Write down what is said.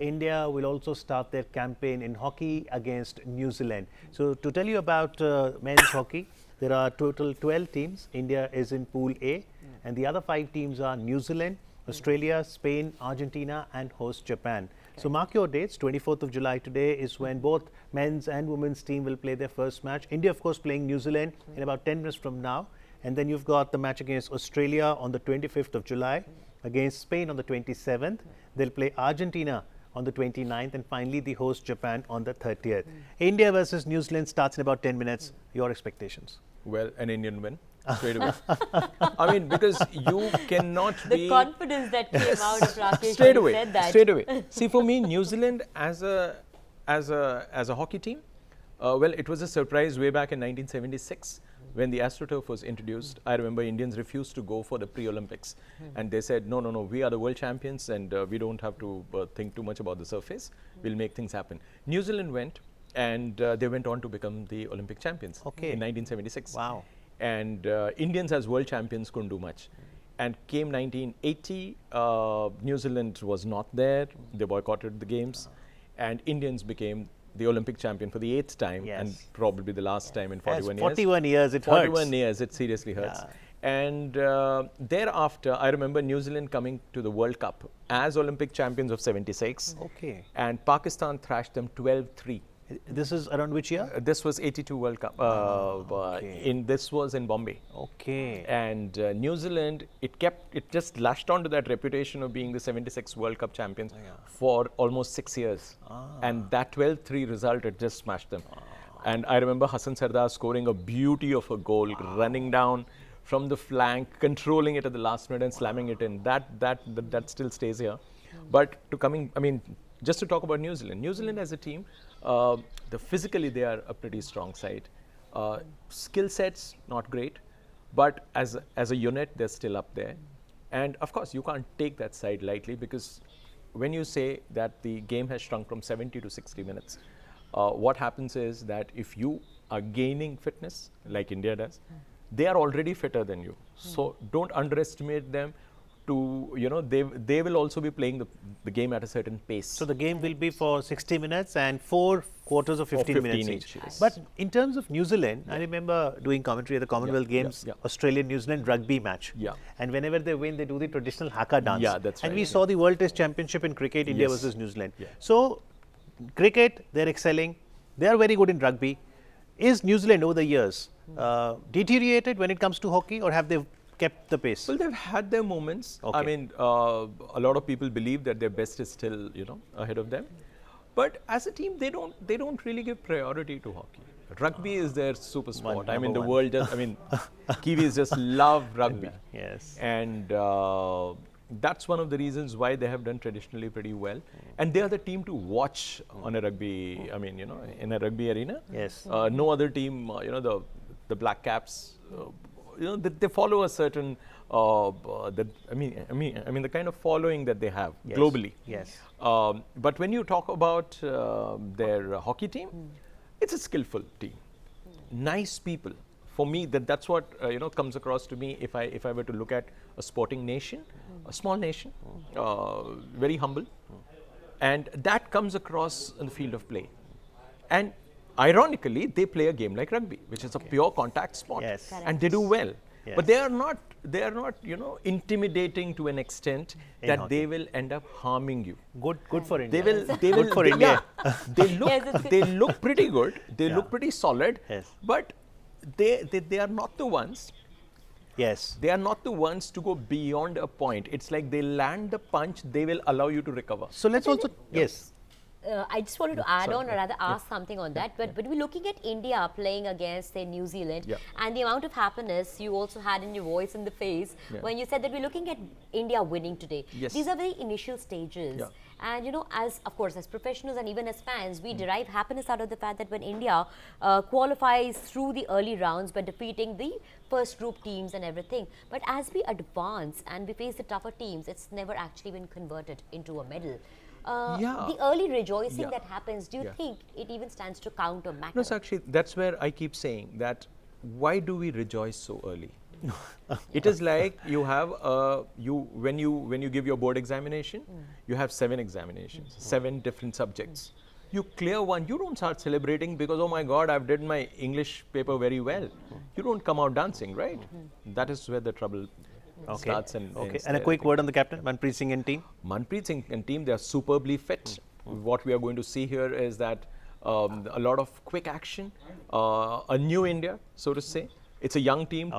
India will also start their campaign in hockey against New Zealand. So to tell you about men's hockey, there are total 12 teams. India is in Pool A, and the other 5 teams are New Zealand, Australia, Spain, Argentina, and host Japan. So mark your dates. 24th of July today is when both men's and women's team will play their first match. India, of course, playing New Zealand in about 10 minutes from now. And then you've got the match against Australia on the 25th of July, against Spain on the 27th. They'll play Argentina on the 29th, and finally the host Japan on the 30th. India versus New Zealand starts in about 10 minutes. Your expectations? Well, an Indian win straight away. I mean, because you cannot The confidence that came out of Rakesh straight when he away, said that. straight away. See, for me, New Zealand as a hockey team, well, it was a surprise way back in 1976 when the AstroTurf was introduced. I remember Indians refused to go for the pre-Olympics, and they said, no, we are the world champions, and we don't have to think too much about the surface. We'll make things happen. New Zealand went, and they went on to become the Olympic champions in 1976. Wow. And Indians as world champions couldn't do much. And came 1980, New Zealand was not there. They boycotted the games, and Indians became the Olympic champion for the 8th time, and probably the last time in 41 years. 41 years, it 41 hurts. years, it seriously hurts. And thereafter, I remember New Zealand coming to the World Cup as Olympic champions of 76. Okay. And Pakistan thrashed them 12-3. This is around which year? This was 82 World Cup. This was in Bombay. Okay. And New Zealand, it just lashed on to that reputation of being the 76 World Cup champions for almost 6 years. And that 12-3 result, it just smashed them. And I remember Hassan Sardar scoring a beauty of a goal, running down from the flank, controlling it at the last minute and slamming it in. That still stays here. But just to talk about New Zealand. New Zealand as a team, physically they are a pretty strong side. Skill sets, not great, but as a unit, they're still up there. And of course, you can't take that side lightly, because when you say that the game has shrunk from 70 to 60 minutes, what happens is that if you are gaining fitness, like India does, they are already fitter than you. So don't underestimate them. They will also be playing the game at a certain pace. So the game will be for 60 minutes and 4 quarters of 15 minutes each. Yes. But in terms of New Zealand, I remember doing commentary at the Commonwealth Games, Australia-New Zealand rugby match. And whenever they win, they do the traditional haka dance. That's right. And we saw the World Test Championship in cricket, India versus New Zealand. So cricket, they're excelling. They are very good in rugby. Is New Zealand over the years deteriorated when it comes to hockey, or have they kept the pace? Well, they've had their moments. I mean, a lot of people believe that their best is still, ahead of them. But as a team, they don't really give priority to hockey. Rugby is their super sport. I mean, the world just, Kiwis just love rugby. Yes. And that's one of the reasons why they have done traditionally pretty well. And they are the team to watch on a rugby, in a rugby arena. Yes. No other team, the Black Caps, they follow a certain, the kind of following that they have globally. Yes. But when you talk about their hockey team, it's a skillful team, nice people. For me, that's what comes across to me if I were to look at a sporting nation, a small nation, very humble, and that comes across in the field of play. And ironically, they play a game like rugby, which is a pure contact sport, and they do well. Yes. But they are not, intimidating to an extent that they will end up harming you. Good for India. They will good for India. They look pretty good. They look pretty solid. Yes. But they are not the ones. Yes. They are not the ones to go beyond a point. It's like they land the punch, they will allow you to recover. So let's also, I just wanted to add on, or rather ask something on that. But we're looking at India playing against, say, New Zealand, and the amount of happiness you also had in your voice and the face when you said that we're looking at India winning today. Yes. These are very initial stages. And as professionals and even as fans, we derive happiness out of the fact that when India qualifies through the early rounds by defeating the first group teams and everything. But as we advance and we face the tougher teams, it's never actually been converted into a medal. The early rejoicing that happens, do you think it even stands to count or matter? No, so actually, that's where I keep saying that why do we rejoice so early? It is like you have when you give your board examination, you have 7 examinations, 7 different subjects. You clear one, you don't start celebrating because, oh my God, I've done my English paper very well. You don't come out dancing, right? That is where the trouble starts. And ends And a there, quick I think. word on the captain, Manpreet Singh and team. Manpreet Singh and team, they are superbly fit. What we are going to see here is that a lot of quick action, a new India, so to say. It's a young team.